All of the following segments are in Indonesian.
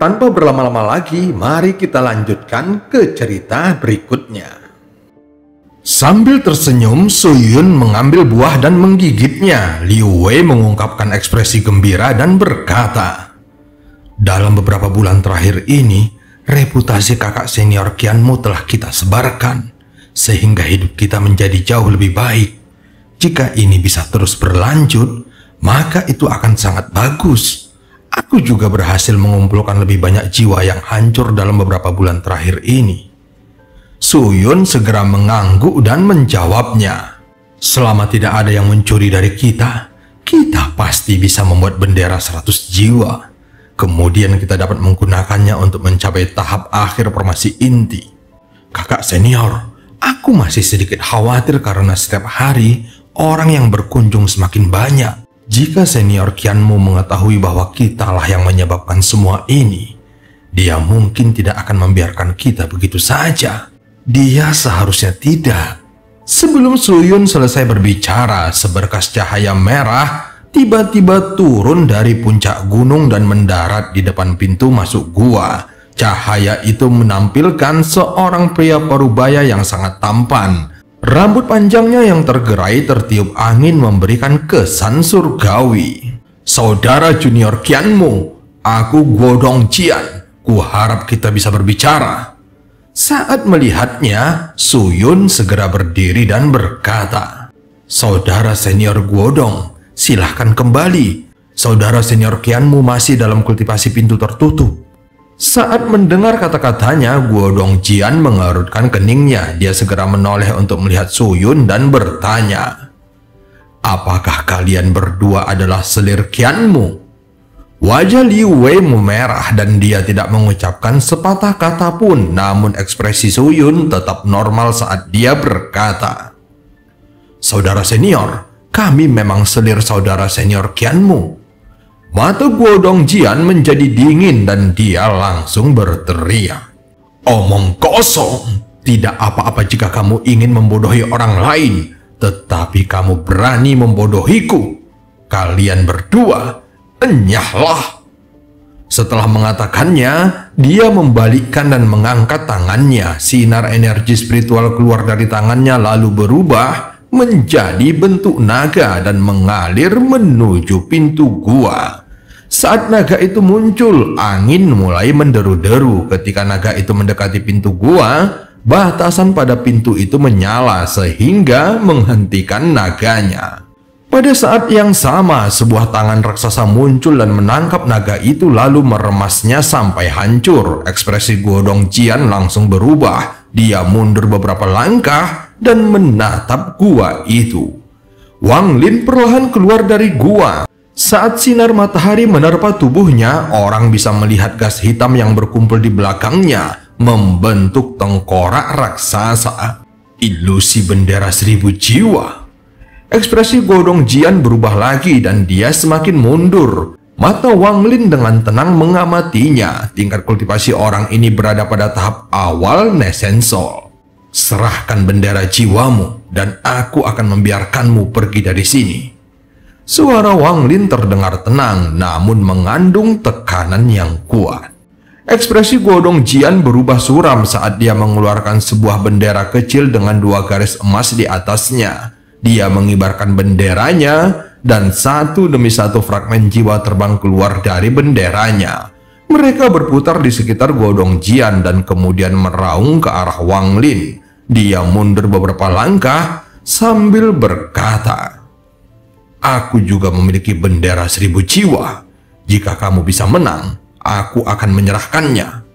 Tanpa berlama-lama lagi, mari kita lanjutkan ke cerita berikutnya. Sambil tersenyum, Suyun mengambil buah dan menggigitnya. Liu Wei mengungkapkan ekspresi gembira dan berkata, "Dalam beberapa bulan terakhir ini, reputasi kakak senior Qianmu telah kita sebarkan, sehingga hidup kita menjadi jauh lebih baik. Jika ini bisa terus berlanjut, maka itu akan sangat bagus. Aku juga berhasil mengumpulkan lebih banyak jiwa yang hancur dalam beberapa bulan terakhir ini." Suyun segera mengangguk dan menjawabnya, "Selama tidak ada yang mencuri dari kita, kita pasti bisa membuat bendera 100 jiwa. Kemudian kita dapat menggunakannya untuk mencapai tahap akhir formasi inti. Kakak senior, aku masih sedikit khawatir karena setiap hari orang yang berkunjung semakin banyak. Jika senior Qianmu mengetahui bahwa kitalah yang menyebabkan semua ini, dia mungkin tidak akan membiarkan kita begitu saja. Dia seharusnya tidak." Sebelum Suyun selesai berbicara, seberkas cahaya merah tiba-tiba turun dari puncak gunung dan mendarat di depan pintu masuk gua. Cahaya itu menampilkan seorang pria parubaya yang sangat tampan. Rambut panjangnya yang tergerai tertiup angin memberikan kesan surgawi. "Saudara junior Qianmu, aku Guo Dongjian. Kuharap kita bisa berbicara." Saat melihatnya, Suyun segera berdiri dan berkata, "Saudara senior Guodong, silahkan kembali. Saudara senior Qianmu masih dalam kultivasi pintu tertutup." Saat mendengar kata-katanya, Guo Dongjian mengerutkan keningnya. Dia segera menoleh untuk melihat Suyun dan bertanya, "Apakah kalian berdua adalah selir Qianmu?" Wajah Liu Wei memerah dan dia tidak mengucapkan sepatah kata pun. Namun ekspresi Suyun tetap normal saat dia berkata, "Saudara senior, kami memang selir saudara senior Qianmu." Mata Guo Dongjian menjadi dingin dan dia langsung berteriak, "Omong kosong! Tidak apa-apa jika kamu ingin membodohi orang lain, tetapi kamu berani membodohiku. Kalian berdua, enyahlah!" Setelah mengatakannya, dia membalikkan dan mengangkat tangannya. Sinar energi spiritual keluar dari tangannya lalu berubah menjadi bentuk naga dan mengalir menuju pintu gua. Saat naga itu muncul, angin mulai menderu-deru. Ketika naga itu mendekati pintu gua, batasan pada pintu itu menyala sehingga menghentikan naganya. Pada saat yang sama, sebuah tangan raksasa muncul dan menangkap naga itu lalu meremasnya sampai hancur. Ekspresi Guo Dongjian langsung berubah. Dia mundur beberapa langkah dan menatap gua itu. Wang Lin perlahan keluar dari gua. Saat sinar matahari menerpa tubuhnya, orang bisa melihat gas hitam yang berkumpul di belakangnya membentuk tengkorak raksasa. Ilusi bendera 1000 jiwa. Ekspresi Guo Dongjian berubah lagi dan dia semakin mundur. Mata Wang Lin dengan tenang mengamatinya. Tingkat kultivasi orang ini berada pada tahap awal Nesensol. "Serahkan bendera jiwamu dan aku akan membiarkanmu pergi dari sini." Suara Wang Lin terdengar tenang namun mengandung tekanan yang kuat. Ekspresi Guo Dongjian berubah suram saat dia mengeluarkan sebuah bendera kecil dengan 2 garis emas di atasnya. Dia mengibarkan benderanya dan satu demi satu fragmen jiwa terbang keluar dari benderanya. Mereka berputar di sekitar Guo Dongjian dan kemudian meraung ke arah Wang Lin. Dia mundur beberapa langkah sambil berkata, "Aku juga memiliki bendera 1000 jiwa. Jika kamu bisa menang, aku akan menyerahkannya."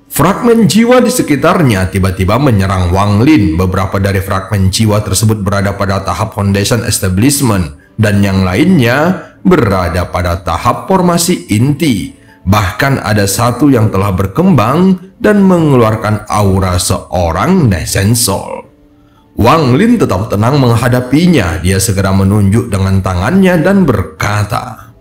Fragmen jiwa di sekitarnya tiba-tiba menyerang Wang Lin. Beberapa dari fragmen jiwa tersebut berada pada tahap Foundation Establishment dan yang lainnya berada pada tahap formasi inti. Bahkan ada satu yang telah berkembang dan mengeluarkan aura seorang Nesensol. Wang Lin tetap tenang menghadapinya. Dia segera menunjuk dengan tangannya dan berkata,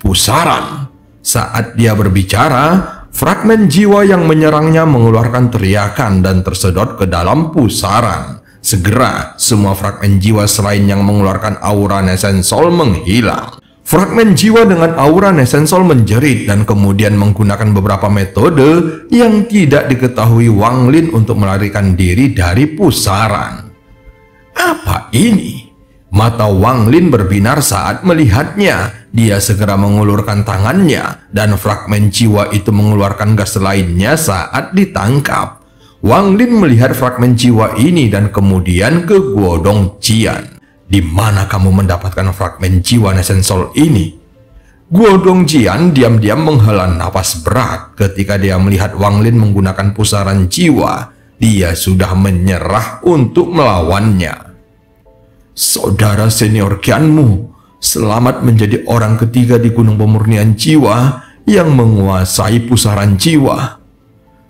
"Pusaran." Saat dia berbicara, fragmen jiwa yang menyerangnya mengeluarkan teriakan dan tersedot ke dalam pusaran. Segera, semua fragmen jiwa selain yang mengeluarkan aura Nesensol menghilang. Fragmen jiwa dengan aura Nesensol menjerit dan kemudian menggunakan beberapa metode yang tidak diketahui Wang Lin untuk melarikan diri dari pusaran. Apa ini? Mata Wang Lin berbinar saat melihatnya. Dia segera mengulurkan tangannya dan fragmen jiwa itu mengeluarkan gas lainnya saat ditangkap. Wang Lin melihat fragmen jiwa ini dan kemudian ke Guodong Jian. Di mana kamu mendapatkan fragmen jiwa Nesensol ini? Guodong Jian diam-diam menghela napas berat ketika dia melihat Wang Lin menggunakan pusaran jiwa. Dia sudah menyerah untuk melawannya. Saudara senior Qianmu, selamat menjadi orang ketiga di Gunung Pemurnian Jiwa yang menguasai pusaran jiwa.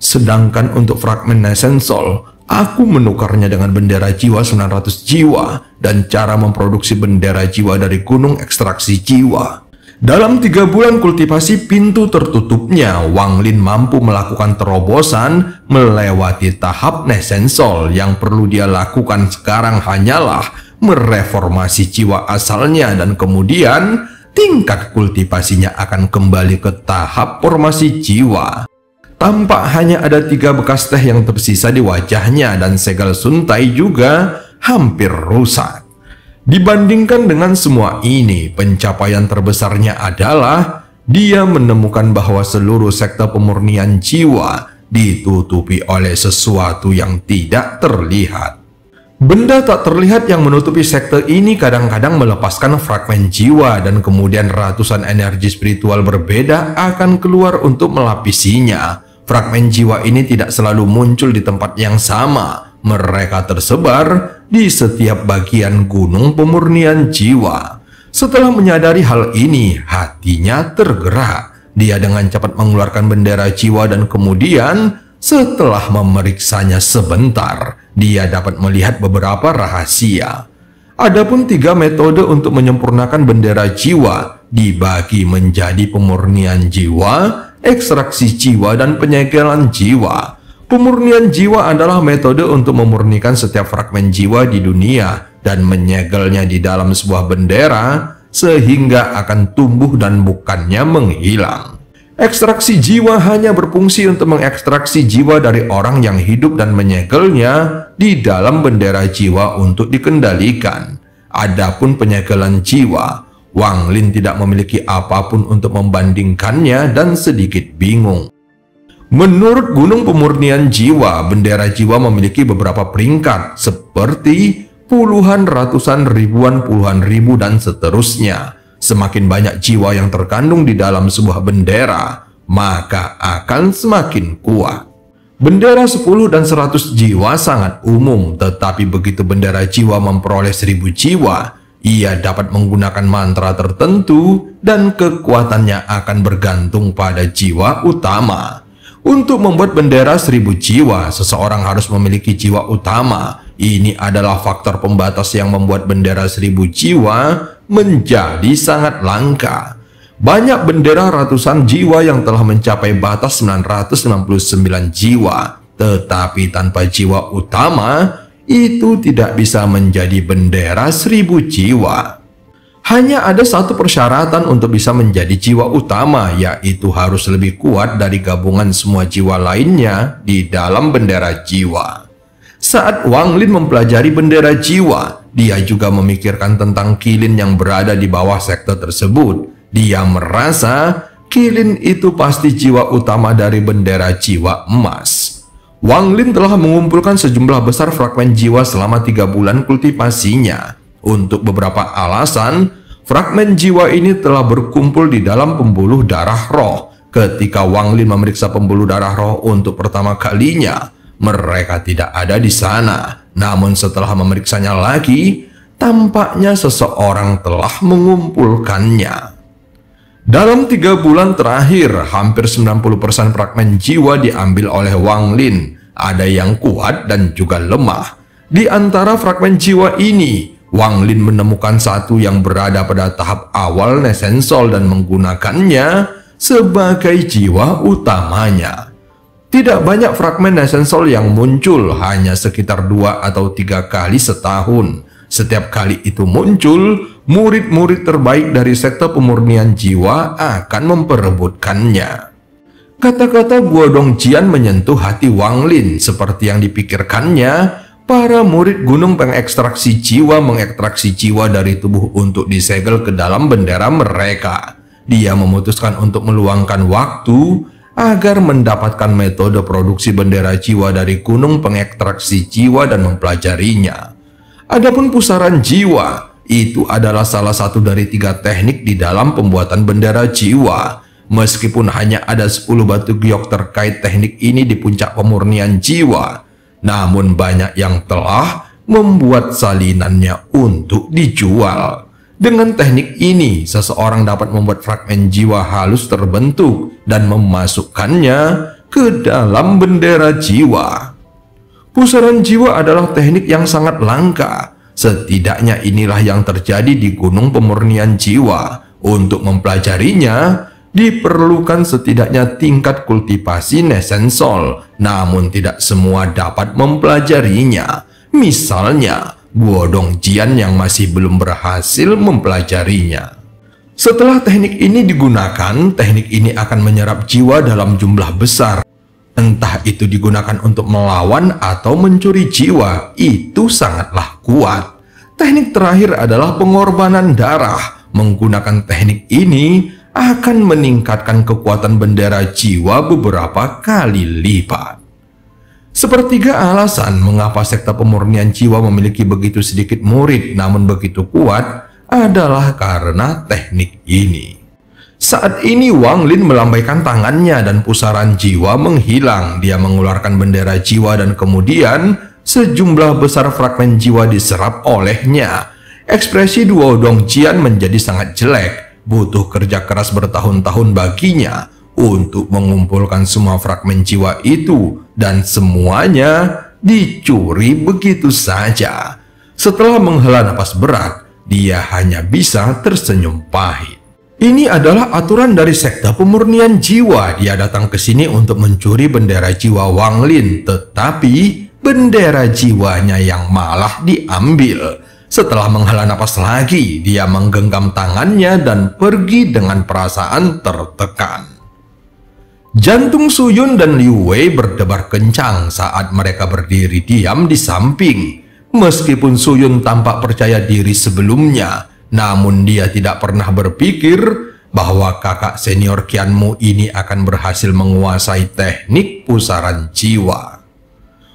Sedangkan untuk fragmen Nesensol, aku menukarnya dengan bendera jiwa 900 jiwa dan cara memproduksi bendera jiwa dari gunung ekstraksi jiwa. Dalam 3 bulan kultivasi pintu tertutupnya, Wang Lin mampu melakukan terobosan melewati tahap Nesensol. Yang perlu dia lakukan sekarang hanyalah mereformasi jiwa asalnya dan kemudian tingkat kultivasinya akan kembali ke tahap formasi jiwa. Tampak hanya ada 3 bekas teh yang tersisa di wajahnya dan segel suntai juga hampir rusak. Dibandingkan dengan semua ini, pencapaian terbesarnya adalah dia menemukan bahwa seluruh sektor pemurnian jiwa ditutupi oleh sesuatu yang tidak terlihat. Benda tak terlihat yang menutupi sektor ini kadang-kadang melepaskan fragmen jiwa dan kemudian ratusan energi spiritual berbeda akan keluar untuk melapisinya. Fragmen jiwa ini tidak selalu muncul di tempat yang sama. Mereka tersebar di setiap bagian gunung pemurnian jiwa. Setelah menyadari hal ini, hatinya tergerak. Dia dengan cepat mengeluarkan bendera jiwa dan kemudian setelah memeriksanya sebentar, dia dapat melihat beberapa rahasia. Adapun 3 metode untuk menyempurnakan bendera jiwa dibagi menjadi pemurnian jiwa, ekstraksi jiwa, dan penyegelan jiwa. Pemurnian jiwa adalah metode untuk memurnikan setiap fragmen jiwa di dunia dan menyegelnya di dalam sebuah bendera sehingga akan tumbuh dan bukannya menghilang. Ekstraksi jiwa hanya berfungsi untuk mengekstraksi jiwa dari orang yang hidup dan menyegelnya di dalam bendera jiwa untuk dikendalikan. Adapun penyegelan jiwa, Wang Lin tidak memiliki apapun untuk membandingkannya dan sedikit bingung. Menurut Gunung Pemurnian Jiwa, bendera jiwa memiliki beberapa peringkat seperti puluhan, ratusan, ribuan, puluhan ribu, dan seterusnya. Semakin banyak jiwa yang terkandung di dalam sebuah bendera, maka akan semakin kuat. Bendera 10 dan 100 jiwa sangat umum, tetapi begitu bendera jiwa memperoleh 1000 jiwa, ia dapat menggunakan mantra tertentu dan kekuatannya akan bergantung pada jiwa utama. Untuk membuat bendera 1000 jiwa, seseorang harus memiliki jiwa utama. Ini adalah faktor pembatas yang membuat bendera 1000 jiwa menjadi sangat langka. Banyak bendera ratusan jiwa yang telah mencapai batas 999 jiwa, tetapi tanpa jiwa utama, itu tidak bisa menjadi bendera 1000 jiwa. Hanya ada satu persyaratan untuk bisa menjadi jiwa utama, yaitu harus lebih kuat dari gabungan semua jiwa lainnya di dalam bendera jiwa. Saat Wang Lin mempelajari bendera jiwa, dia juga memikirkan tentang kilin yang berada di bawah sektor tersebut. Dia merasa kilin itu pasti jiwa utama dari bendera jiwa emas. Wang Lin telah mengumpulkan sejumlah besar fragmen jiwa selama 3 bulan kultivasinya. Untuk beberapa alasan, fragmen jiwa ini telah berkumpul di dalam pembuluh darah roh. Ketika Wang Lin memeriksa pembuluh darah roh untuk pertama kalinya, mereka tidak ada di sana. Namun setelah memeriksanya lagi, tampaknya seseorang telah mengumpulkannya. Dalam 3 bulan terakhir, hampir 90% fragmen jiwa diambil oleh Wang Lin. Ada yang kuat dan juga lemah. Di antara fragmen jiwa ini, Wang Lin menemukan satu yang berada pada tahap awal Nesensol dan menggunakannya sebagai jiwa utamanya. Tidak banyak fragmen Nesensol yang muncul, hanya sekitar 2 atau 3 kali setahun. Setiap kali itu muncul, murid-murid terbaik dari sekte pemurnian jiwa akan memperebutkannya. Kata-kata Guo Dongjian menyentuh hati Wang Lin. Seperti yang dipikirkannya, para murid gunung pengekstraksi jiwa mengekstraksi jiwa dari tubuh untuk disegel ke dalam bendera mereka. Dia memutuskan untuk meluangkan waktu agar mendapatkan metode produksi bendera jiwa dari gunung pengekstraksi jiwa dan mempelajarinya. Adapun pusaran jiwa, itu adalah salah satu dari 3 teknik di dalam pembuatan bendera jiwa. Meskipun hanya ada 10 batu giok terkait teknik ini di puncak pemurnian jiwa, namun banyak yang telah membuat salinannya untuk dijual. Dengan teknik ini, seseorang dapat membuat fragmen jiwa halus terbentuk dan memasukkannya ke dalam bendera jiwa. Pusaran jiwa adalah teknik yang sangat langka. Setidaknya inilah yang terjadi di gunung pemurnian jiwa. Untuk mempelajarinya, diperlukan setidaknya tingkat kultivasi nesensol, namun tidak semua dapat mempelajarinya. Misalnya, Guo Dongjian yang masih belum berhasil mempelajarinya. Setelah teknik ini digunakan, teknik ini akan menyerap jiwa dalam jumlah besar. Entah itu digunakan untuk melawan atau mencuri jiwa, itu sangatlah kuat. Teknik terakhir adalah pengorbanan darah. Menggunakan teknik ini akan meningkatkan kekuatan bendera jiwa beberapa kali lipat. Sepertiga alasan mengapa sekte pemurnian jiwa memiliki begitu sedikit murid namun begitu kuat adalah karena teknik ini. Saat ini Wang Lin melambaikan tangannya dan pusaran jiwa menghilang. Dia mengeluarkan bendera jiwa dan kemudian sejumlah besar fragmen jiwa diserap olehnya. Ekspresi Guo Dongjian menjadi sangat jelek. Butuh kerja keras bertahun-tahun baginya untuk mengumpulkan semua fragmen jiwa itu, dan semuanya dicuri begitu saja. Setelah menghela napas berat, dia hanya bisa tersenyum pahit. Ini adalah aturan dari sekte pemurnian jiwa. Dia datang ke sini untuk mencuri bendera jiwa Wang Lin, tetapi bendera jiwanya yang malah diambil. Setelah menghela napas lagi, dia menggenggam tangannya dan pergi dengan perasaan tertekan. Jantung Su Yun dan Liu Wei berdebar kencang saat mereka berdiri diam di samping. Meskipun Su Yun tampak percaya diri sebelumnya, namun dia tidak pernah berpikir bahwa kakak senior Qianmu ini akan berhasil menguasai teknik pusaran jiwa.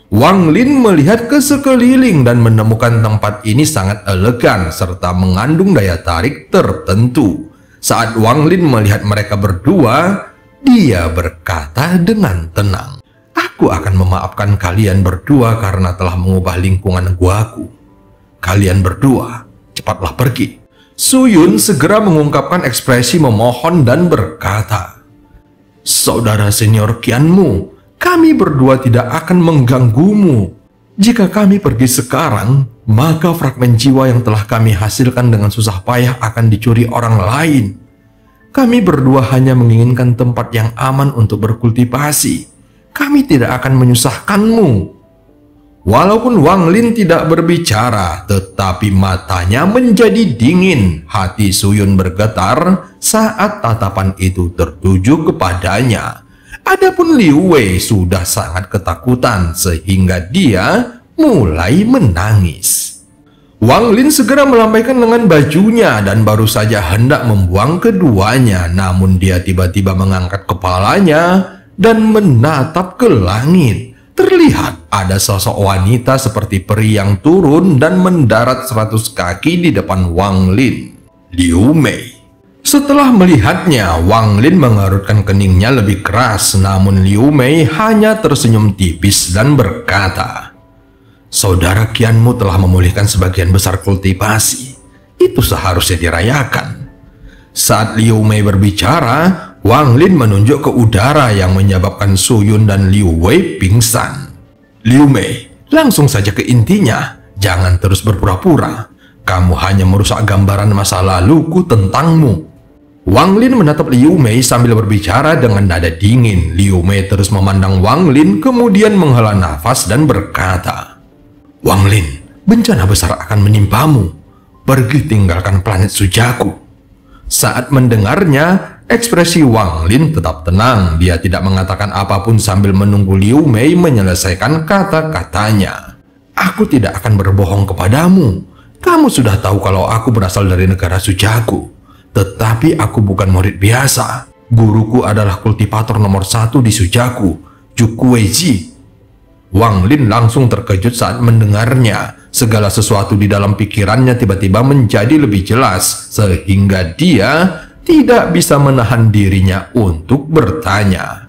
Wang Lin melihat ke sekeliling dan menemukan tempat ini sangat elegan serta mengandung daya tarik tertentu. Saat Wang Lin melihat mereka berdua, dia berkata dengan tenang, "Aku akan memaafkan kalian berdua karena telah mengubah lingkungan guaku. Kalian berdua, cepatlah pergi." Su Yun segera mengungkapkan ekspresi memohon dan berkata, "Saudara senior Qianmu, kami berdua tidak akan mengganggumu. Jika kami pergi sekarang, maka fragmen jiwa yang telah kami hasilkan dengan susah payah akan dicuri orang lain. Kami berdua hanya menginginkan tempat yang aman untuk berkultivasi. Kami tidak akan menyusahkanmu." Walaupun Wang Lin tidak berbicara, tetapi matanya menjadi dingin. Hati Su Yun bergetar saat tatapan itu tertuju kepadanya. Adapun Liu Wei sudah sangat ketakutan sehingga dia mulai menangis. Wang Lin segera melambaikan lengan bajunya dan baru saja hendak membuang keduanya, namun dia tiba-tiba mengangkat kepalanya dan menatap ke langit. Terlihat ada sosok wanita seperti peri yang turun dan mendarat 100 kaki di depan Wang Lin. Liu Mei. Setelah melihatnya, Wang Lin mengerutkan keningnya lebih keras, namun Liu Mei hanya tersenyum tipis dan berkata, "Saudara Qianmu telah memulihkan sebagian besar kultivasi. Itu seharusnya dirayakan." Saat Liu Mei berbicara, Wang Lin menunjuk ke udara yang menyebabkan Su Yun dan Liu Wei pingsan. "Liu Mei, langsung saja ke intinya. Jangan terus berpura-pura. Kamu hanya merusak gambaran masa laluku tentangmu." Wang Lin menatap Liu Mei sambil berbicara dengan nada dingin. Liu Mei terus memandang Wang Lin, kemudian menghela nafas dan berkata, "Wang Lin, bencana besar akan menimpamu. pergi tinggalkan planet Sujaku. Saat mendengarnya, ekspresi Wang Lin tetap tenang. Dia tidak mengatakan apapun sambil menunggu Liu Mei menyelesaikan kata-katanya. Aku tidak akan berbohong kepadamu. Kamu sudah tahu kalau aku berasal dari negara Sujaku. Tetapi aku bukan murid biasa. Guruku adalah kultivator nomor 1 di Sujaku, Jukueji. Wang Lin langsung terkejut saat mendengarnya. Segala sesuatu di dalam pikirannya tiba-tiba menjadi lebih jelas, sehingga dia tidak bisa menahan dirinya untuk bertanya.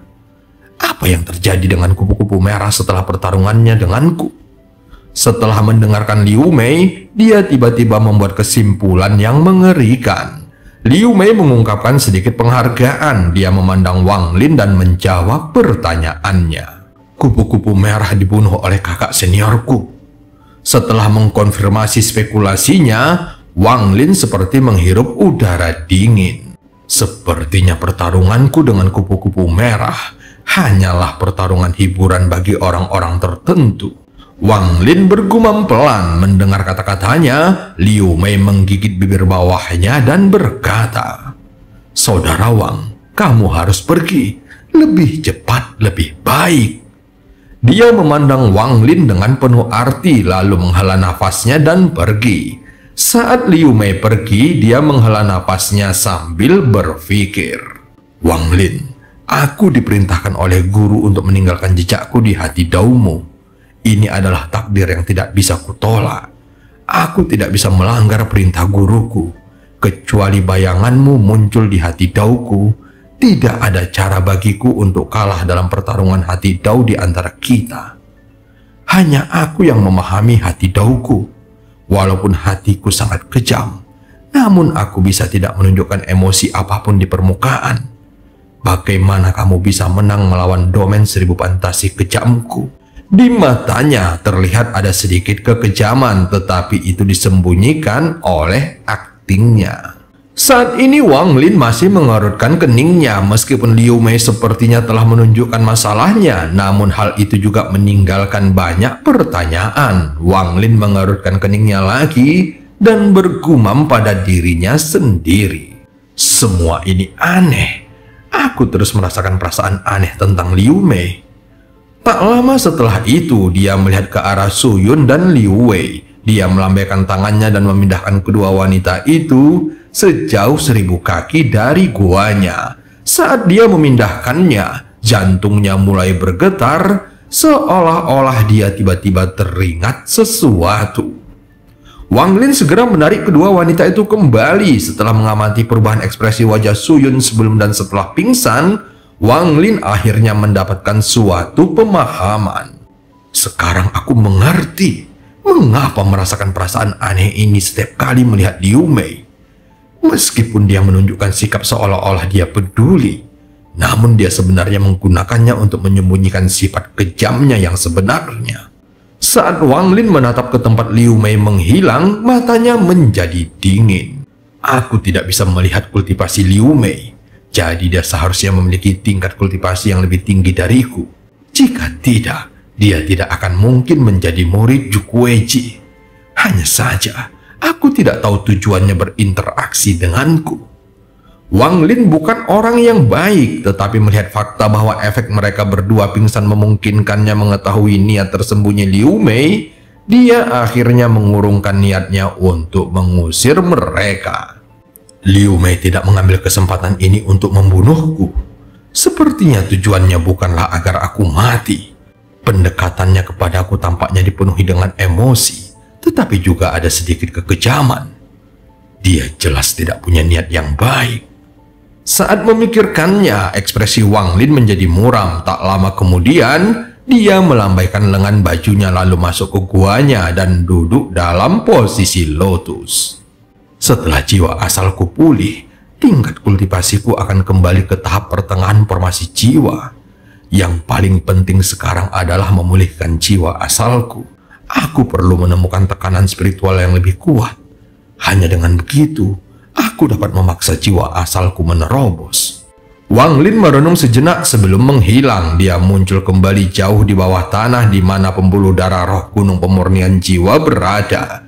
Apa yang terjadi dengan kupu-kupu merah setelah pertarungannya denganku? Setelah mendengarkan Liu Mei, dia tiba-tiba membuat kesimpulan yang mengerikan. Liu Mei mengungkapkan sedikit penghargaan. Dia memandang Wang Lin dan menjawab pertanyaannya. Kupu-kupu merah dibunuh oleh kakak seniorku. Setelah mengkonfirmasi spekulasinya, Wang Lin seperti menghirup udara dingin. Sepertinya pertarunganku dengan kupu-kupu merah hanyalah pertarungan hiburan bagi orang-orang tertentu. Wang Lin bergumam pelan. Mendengar kata-katanya, Liu Mei menggigit bibir bawahnya dan berkata, "Saudara Wang, kamu harus pergi. Lebih cepat, lebih baik." Dia memandang Wang Lin dengan penuh arti, lalu menghela nafasnya dan pergi. Saat Liu Mei pergi, dia menghela nafasnya sambil berpikir, "Wang Lin, aku diperintahkan oleh guru untuk meninggalkan jejakku di hati daumu. Ini adalah takdir yang tidak bisa kutolak. Aku tidak bisa melanggar perintah guruku. Kecuali bayanganmu muncul di hati dauku, tidak ada cara bagiku untuk kalah dalam pertarungan hati dau di antara kita. Hanya aku yang memahami hati dauku. Walaupun hatiku sangat kejam, namun aku bisa tidak menunjukkan emosi apapun di permukaan. Bagaimana kamu bisa menang melawan domain 1000 fantasi kejamku?" Di matanya terlihat ada sedikit kekejaman, tetapi itu disembunyikan oleh aktingnya. Saat ini Wang Lin masih mengerutkan keningnya. Meskipun Liu Mei sepertinya telah menunjukkan masalahnya, namun hal itu juga meninggalkan banyak pertanyaan. Wang Lin mengerutkan keningnya lagi dan bergumam pada dirinya sendiri. Semua ini aneh. Aku terus merasakan perasaan aneh tentang Liu Mei. Tak lama setelah itu, dia melihat ke arah Su Yun dan Liu Wei. Dia melambaikan tangannya dan memindahkan kedua wanita itu sejauh 1000 kaki dari guanya. Saat dia memindahkannya, jantungnya mulai bergetar, seolah-olah dia tiba-tiba teringat sesuatu. Wang Lin segera menarik kedua wanita itu kembali. Setelah mengamati perubahan ekspresi wajah Su Yun sebelum dan setelah pingsan, Wang Lin akhirnya mendapatkan suatu pemahaman. Sekarang aku mengerti mengapa merasakan perasaan aneh ini setiap kali melihat Liu Mei. Meskipun dia menunjukkan sikap seolah-olah dia peduli, namun dia sebenarnya menggunakannya untuk menyembunyikan sifat kejamnya yang sebenarnya. Saat Wang Lin menatap ke tempat Liu Mei menghilang, matanya menjadi dingin. Aku tidak bisa melihat kultivasi Liu Mei. Jadi dia seharusnya memiliki tingkat kultivasi yang lebih tinggi dariku. Jika tidak, dia tidak akan mungkin menjadi murid Jukueji. Hanya saja, aku tidak tahu tujuannya berinteraksi denganku. Wang Lin bukan orang yang baik, tetapi melihat fakta bahwa efek mereka berdua pingsan memungkinkannya mengetahui niat tersembunyi Liu Mei, dia akhirnya mengurungkan niatnya untuk mengusir mereka. Liu Mei tidak mengambil kesempatan ini untuk membunuhku. Sepertinya tujuannya bukanlah agar aku mati. Pendekatannya kepadaku tampaknya dipenuhi dengan emosi, tetapi juga ada sedikit kekejaman. Dia jelas tidak punya niat yang baik. Saat memikirkannya, ekspresi Wang Lin menjadi muram. Tak lama kemudian, dia melambaikan lengan bajunya lalu masuk ke guanya dan duduk dalam posisi lotus. Setelah jiwa asalku pulih, tingkat kultivasiku akan kembali ke tahap pertengahan formasi jiwa. Yang paling penting sekarang adalah memulihkan jiwa asalku. Aku perlu menemukan tekanan spiritual yang lebih kuat. Hanya dengan begitu, aku dapat memaksa jiwa asalku menerobos. Wang Lin merenung sejenak sebelum menghilang. Dia muncul kembali jauh di bawah tanah di mana pembuluh darah roh gunung pemurnian jiwa berada.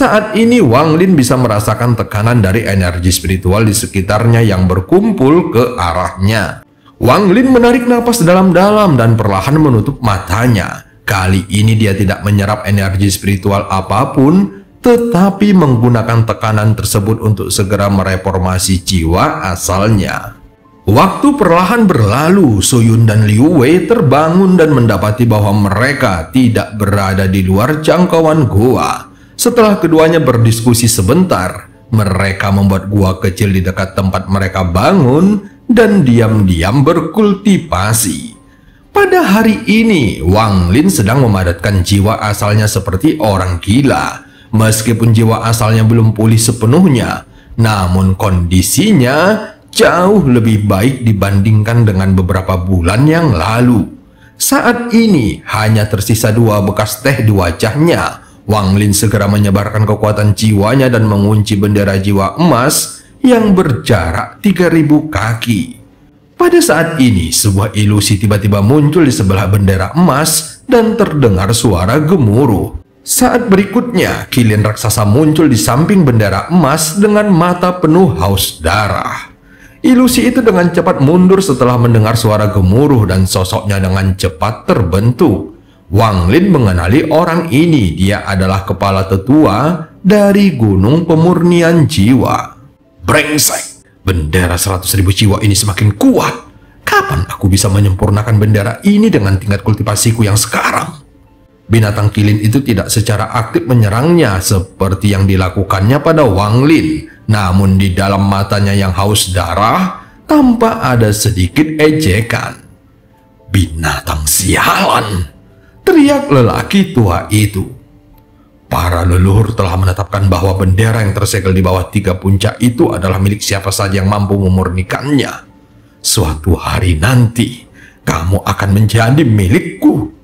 Saat ini Wang Lin bisa merasakan tekanan dari energi spiritual di sekitarnya yang berkumpul ke arahnya. Wang Lin menarik napas dalam-dalam dan perlahan menutup matanya. Kali ini dia tidak menyerap energi spiritual apapun, tetapi menggunakan tekanan tersebut untuk segera mereformasi jiwa asalnya. Waktu perlahan berlalu, Soyun dan Liu Wei terbangun dan mendapati bahwa mereka tidak berada di luar jangkauan gua. Setelah keduanya berdiskusi sebentar, mereka membuat gua kecil di dekat tempat mereka bangun dan diam-diam berkultivasi. Pada hari ini, Wang Lin sedang memadatkan jiwa asalnya seperti orang gila. Meskipun jiwa asalnya belum pulih sepenuhnya, namun kondisinya jauh lebih baik dibandingkan dengan beberapa bulan yang lalu. Saat ini hanya tersisa 2 bekas teh di wajahnya. Wang Lin segera menyebarkan kekuatan jiwanya dan mengunci bendera jiwa emas yang berjarak 3000 kaki. Pada saat ini, sebuah ilusi tiba-tiba muncul di sebelah bendera emas dan terdengar suara gemuruh. Saat berikutnya, kilin raksasa muncul di samping bendera emas dengan mata penuh haus darah. Ilusi itu dengan cepat mundur setelah mendengar suara gemuruh dan sosoknya dengan cepat terbentuk. Wang Lin mengenali orang ini. Dia adalah kepala tetua dari Gunung Pemurnian Jiwa. Brengsek! Bendera 100.000 jiwa ini semakin kuat. Kapan aku bisa menyempurnakan bendera ini dengan tingkat kultivasiku yang sekarang? Binatang kilin itu tidak secara aktif menyerangnya seperti yang dilakukannya pada Wang Lin. Namun di dalam matanya yang haus darah, tampak ada sedikit ejekan. Binatang sialan! Teriak lelaki tua itu. Para leluhur telah menetapkan bahwa bendera yang tersegel di bawah 3 puncak itu adalah milik siapa saja yang mampu memurnikannya. Suatu hari nanti, kamu akan menjadi milikku.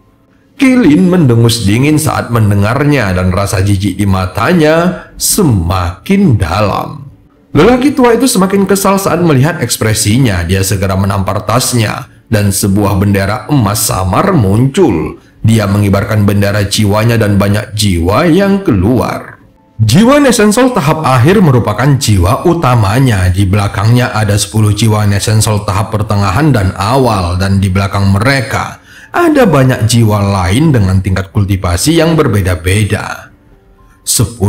Kilin mendengus dingin saat mendengarnya dan rasa jijik di matanya semakin dalam. Lelaki tua itu semakin kesal saat melihat ekspresinya. Dia segera menampar tasnya dan sebuah bendera emas samar muncul. Dia mengibarkan bendera jiwanya dan banyak jiwa yang keluar. Jiwa Nesensol tahap akhir merupakan jiwa utamanya. Di belakangnya ada 10 jiwa Nesensol tahap pertengahan dan awal. Dan di belakang mereka ada banyak jiwa lain dengan tingkat kultivasi yang berbeda-beda. 10.000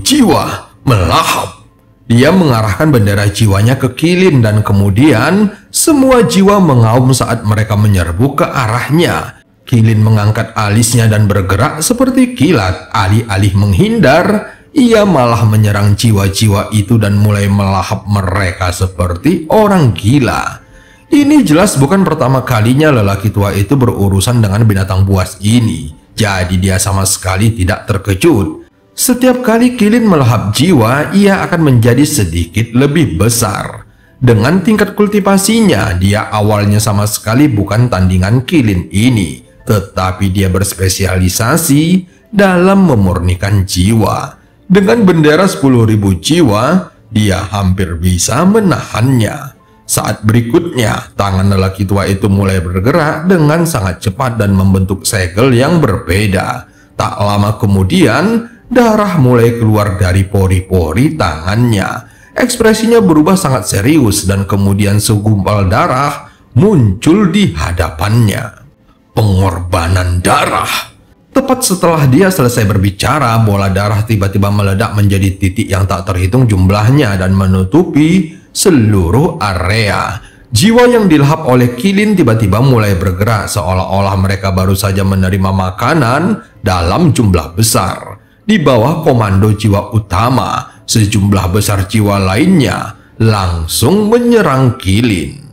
jiwa melahap. Dia mengarahkan bendera jiwanya ke Kilin dan kemudian semua jiwa mengaum saat mereka menyerbu ke arahnya. Kilin mengangkat alisnya dan bergerak seperti kilat. Alih-alih menghindar, ia malah menyerang jiwa-jiwa itu dan mulai melahap mereka seperti orang gila. Ini jelas bukan pertama kalinya lelaki tua itu berurusan dengan binatang buas ini. Jadi dia sama sekali tidak terkejut. Setiap kali Kilin melahap jiwa, ia akan menjadi sedikit lebih besar. Dengan tingkat kultivasinya, dia awalnya sama sekali bukan tandingan Kilin ini. Tetapi dia berspesialisasi dalam memurnikan jiwa. Dengan bendera 10.000 jiwa, dia hampir bisa menahannya. Saat berikutnya, tangan lelaki tua itu mulai bergerak dengan sangat cepat dan membentuk segel yang berbeda. Tak lama kemudian, darah mulai keluar dari pori-pori tangannya. Ekspresinya berubah sangat serius dan kemudian segumpal darah muncul di hadapannya. Pengorbanan darah. Tepat setelah dia selesai berbicara, bola darah tiba-tiba meledak menjadi titik yang tak terhitung jumlahnya dan menutupi seluruh area. Jiwa yang dilahap oleh Kilin tiba-tiba mulai bergerak seolah-olah mereka baru saja menerima makanan dalam jumlah besar. Di bawah komando jiwa utama, sejumlah besar jiwa lainnya langsung menyerang Kilin.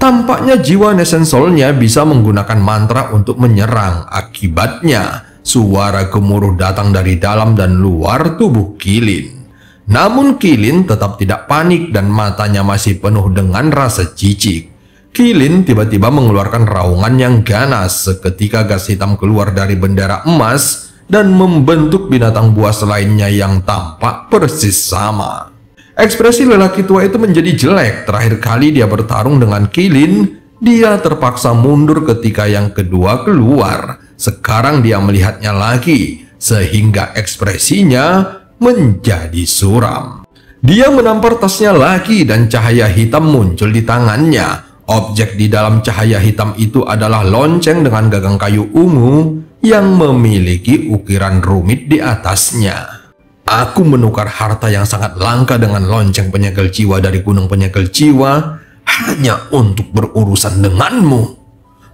Tampaknya jiwa Nesensolnya bisa menggunakan mantra untuk menyerang. Akibatnya, suara gemuruh datang dari dalam dan luar tubuh Kilin. Namun Kilin tetap tidak panik dan matanya masih penuh dengan rasa jijik. Kilin tiba-tiba mengeluarkan raungan yang ganas. Seketika gas hitam keluar dari bendera emas dan membentuk binatang buas lainnya yang tampak persis sama. Ekspresi lelaki tua itu menjadi jelek. Terakhir kali dia bertarung dengan Kilin, dia terpaksa mundur ketika yang kedua keluar. Sekarang dia melihatnya lagi, sehingga ekspresinya menjadi suram. Dia menampar tasnya lagi dan cahaya hitam muncul di tangannya. Objek di dalam cahaya hitam itu adalah lonceng dengan gagang kayu ungu yang memiliki ukiran rumit di atasnya. Aku menukar harta yang sangat langka dengan lonceng penyegel jiwa dari Gunung Penyegel Jiwa hanya untuk berurusan denganmu.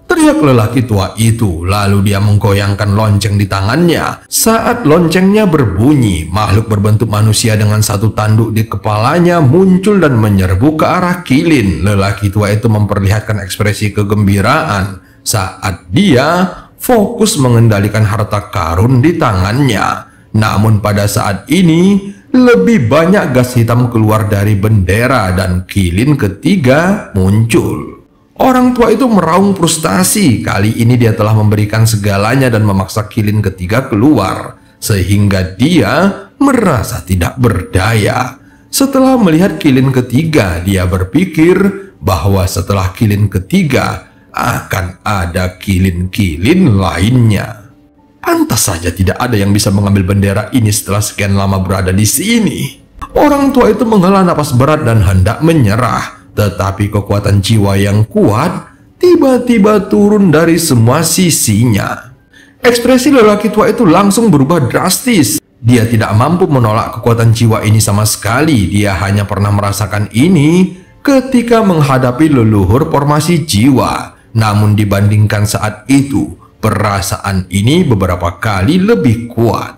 Teriak lelaki tua itu, lalu dia menggoyangkan lonceng di tangannya. Saat loncengnya berbunyi, makhluk berbentuk manusia dengan satu tanduk di kepalanya muncul dan menyerbu ke arah Qilin. Lelaki tua itu memperlihatkan ekspresi kegembiraan saat dia fokus mengendalikan harta karun di tangannya. Namun pada saat ini, lebih banyak gas hitam keluar dari bendera dan Qilin ketiga muncul. Orang tua itu meraung frustasi. Kali ini dia telah memberikan segalanya dan memaksa Qilin ketiga keluar, sehingga dia merasa tidak berdaya. Setelah melihat Qilin ketiga, dia berpikir bahwa setelah Qilin ketiga akan ada Qilin-Qilin lainnya. Pantas saja tidak ada yang bisa mengambil bendera ini setelah sekian lama berada di sini. Orang tua itu menghela napas berat dan hendak menyerah. Tetapi kekuatan jiwa yang kuat tiba-tiba turun dari semua sisinya. Ekspresi lelaki tua itu langsung berubah drastis. Dia tidak mampu menolak kekuatan jiwa ini sama sekali. Dia hanya pernah merasakan ini ketika menghadapi leluhur formasi jiwa. Namun dibandingkan saat itu, perasaan ini beberapa kali lebih kuat.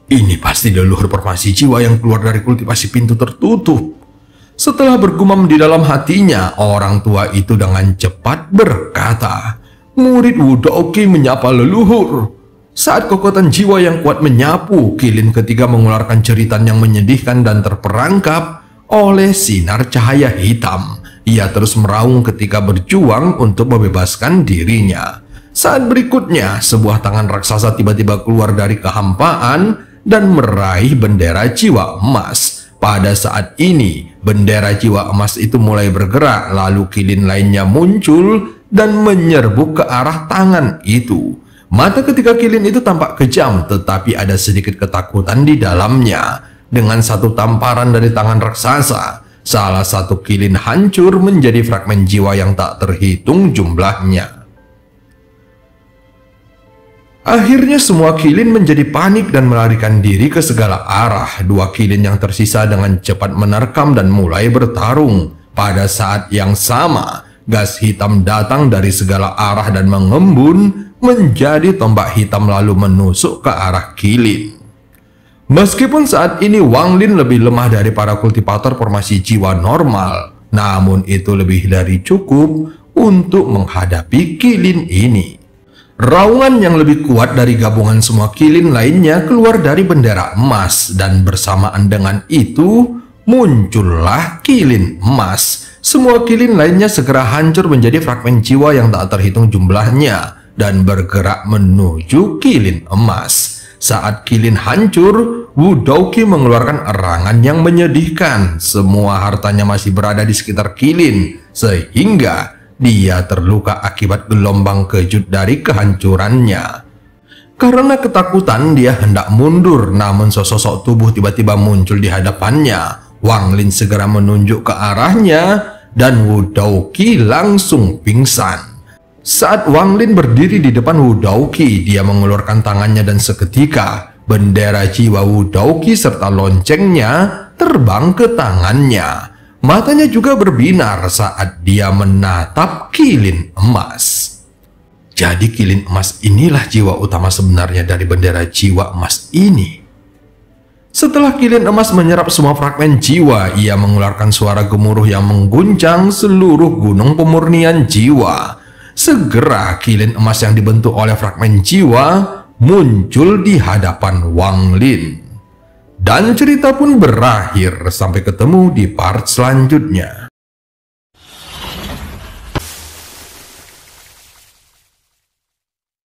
Ini pasti leluhur formasi jiwa yang keluar dari kultivasi pintu tertutup. Setelah bergumam di dalam hatinya, orang tua itu dengan cepat berkata, "Murid Wudouki menyapa leluhur." Saat kekuatan jiwa yang kuat menyapu, Qilin ketiga mengeluarkan jeritan yang menyedihkan dan terperangkap oleh sinar cahaya hitam. Ia terus meraung ketika berjuang untuk membebaskan dirinya. Saat berikutnya, sebuah tangan raksasa tiba-tiba keluar dari kehampaan dan meraih bendera jiwa emas. Pada saat ini, bendera jiwa emas itu mulai bergerak, lalu Qilin lainnya muncul dan menyerbu ke arah tangan itu. Mata ketiga Qilin itu tampak kejam, tetapi ada sedikit ketakutan di dalamnya. Dengan satu tamparan dari tangan raksasa, salah satu Qilin hancur menjadi fragmen jiwa yang tak terhitung jumlahnya. Akhirnya semua Qilin menjadi panik dan melarikan diri ke segala arah. Dua Qilin yang tersisa dengan cepat menerkam dan mulai bertarung. Pada saat yang sama, gas hitam datang dari segala arah dan mengembun menjadi tombak hitam lalu menusuk ke arah Qilin. Meskipun saat ini Wang Lin lebih lemah dari para kultivator formasi jiwa normal, namun itu lebih dari cukup untuk menghadapi Qilin ini. Raungan yang lebih kuat dari gabungan semua Qilin lainnya keluar dari bendera emas, dan bersamaan dengan itu muncullah Qilin emas. Semua Qilin lainnya segera hancur menjadi fragmen jiwa yang tak terhitung jumlahnya dan bergerak menuju Qilin emas. Saat Qilin hancur, Wudouki mengeluarkan erangan yang menyedihkan. Semua hartanya masih berada di sekitar Qilin, sehingga dia terluka akibat gelombang kejut dari kehancurannya. Karena ketakutan, dia hendak mundur, namun sesosok tubuh tiba-tiba muncul di hadapannya. Wang Lin segera menunjuk ke arahnya, dan Wudouki langsung pingsan. Saat Wang Lin berdiri di depan Wudouki, dia mengeluarkan tangannya dan seketika bendera jiwa Wudouki serta loncengnya terbang ke tangannya. Matanya juga berbinar saat dia menatap Qilin emas. Jadi Qilin emas inilah jiwa utama sebenarnya dari bendera jiwa emas ini. Setelah Qilin emas menyerap semua fragmen jiwa, ia mengeluarkan suara gemuruh yang mengguncang seluruh gunung pemurnian jiwa. Segera Qilin emas yang dibentuk oleh fragmen jiwa muncul di hadapan Wang Lin. Dan cerita pun berakhir. Sampai ketemu di part selanjutnya.